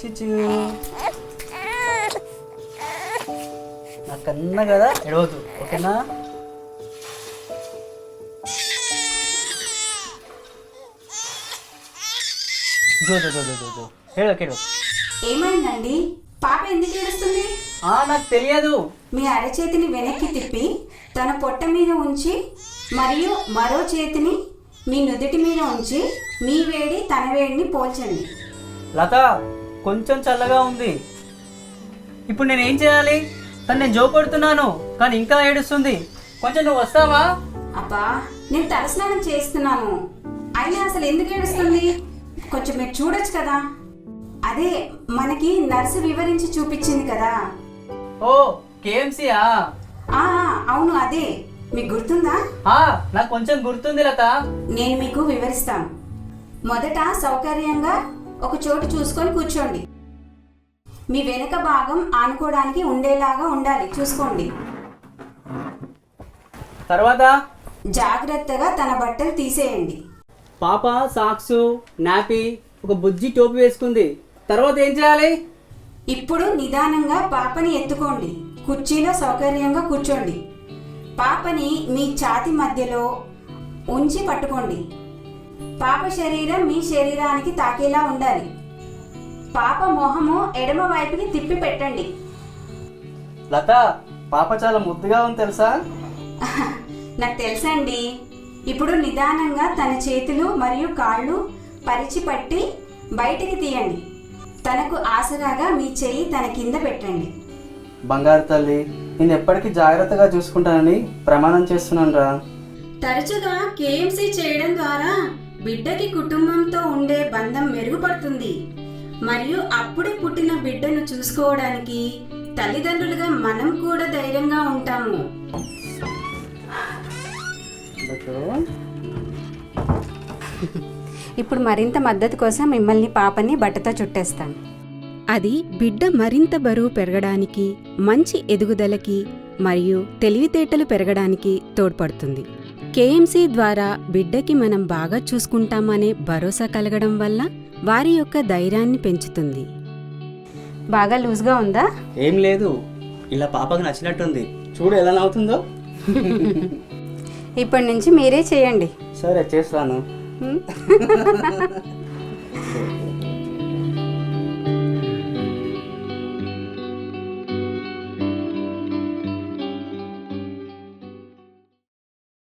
చిచ్చు నా కన్నా కదా ఎడవద్దు, ఓకేనా? జో జో జో జో జో జో ఏడో. ఏమైందండి? పాప ఎందుకు ఏడుస్తుంది? నాకు తెలియదు. మీ అరచేతిని వెనక్కి తిప్పి తన పొట్ట మీద ఉంచి మరియు మరో చేతిని మీ నుదుటి మీద ఉంచి మీ వేడి తన వేడిని పోల్చండి. లత, కొంచెం చల్లగా ఉంది. ఇప్పుడు నేను ఏం చేయాలి? నేను జోకొడుతున్నాను కానీ ఇంకా ఏడుస్తుంది. కొంచెం నువ్వు వస్తావా? అబ్బా, నేను తలస్నానం చేస్తున్నాను, అయినా అసలు ఎందుకు ఏడుస్తుంది? కొంచెం మీరు చూడొచ్చు కదా. అదే మనకి నర్సు వివరించి చూపించింది కదా. ఓ కేఎంసీయా? అవును, అదే. మీకు గుర్తుందా? నాకు కొంచెం గుర్తుంది లత. నేను మీకు వివరిస్తాను. మొదట సౌకర్యంగా ఒక చోటు చూసుకొని కూర్చోండి. మీ వెనుక భాగం ఆనుకోవడానికి ఉండేలాగా ఉండాలి, చూసుకోండి. తర్వాత జాగ్రత్తగా తన బట్టలు తీసేయండి. పాప సాక్సు, నాపి, ఒక బుజ్జి టోపీ వేసుకుంది. తర్వాత ఏం చేయాలి? ఇప్పుడు నిదానంగా పాపని ఎత్తుకోండి. కుర్చీలో సౌకర్యంగా కూర్చోండి. పాపని మీ ఛాతి మధ్యలో ఉంచి పట్టుకోండి. పాప శరీరం మీ శరీరానికి తాకేలా ఉండాలి. పాప మొహము ఎడమ వైపుకి తిప్పి పెట్టండి. లత, పాప చాలా ముద్దుగా ఉంది తెలుసా? నాకు తెలుసండి. ఇప్పుడు నిదానంగా తన చేతులు మరియు కాళ్ళు పరిచి పట్టి బయటికి తీయండి. తనకు ఆసరాగా మీ చెయ్యి తన కింద పెట్టండి. బంగారు తల్లి, నేను ఎప్పటికీ జాగ్రత్తగా చూసుకుంటానని ప్రమాణం చేస్తున్నాను రా. తరచుగా కేఎంసీ చేయడం ద్వారా బిడ్డకి కుటుంబంతో ఉండే బంధం మెరుగుపడుతుంది మరియు అప్పుడే పుట్టిన బిడ్డను చూసుకోవడానికి తల్లిదండ్రులుగా మనం కూడా ధైర్యంగా ఉంటాము. ఇప్పుడు మరింత మద్దతు కోసం మిమ్మల్ని పాపని బట్టతో చుట్టేస్తాను. అది బిడ్డ మరింత బరువు పెరగడానికి, మంచి ఎదుగుదలకి మరియు తెలివితేటలు పెరగడానికి తోడ్పడుతుంది. కేఎంసీ ద్వారా బిడ్డకి మనం బాగా చూసుకుంటామనే భరోసా కలగడం వల్ల వారి యొక్క ధైర్యాన్ని పెంచుతుంది. బాగా లూజ్గా ఉందా? ఏం లేదు, ఇలా పాపకు నచ్చినట్టుంది. చూడు ఎలా నవ్వుతుందో. ఇప్పటి నుంచి మీరే చేయండి. సరే, చేస్తాను.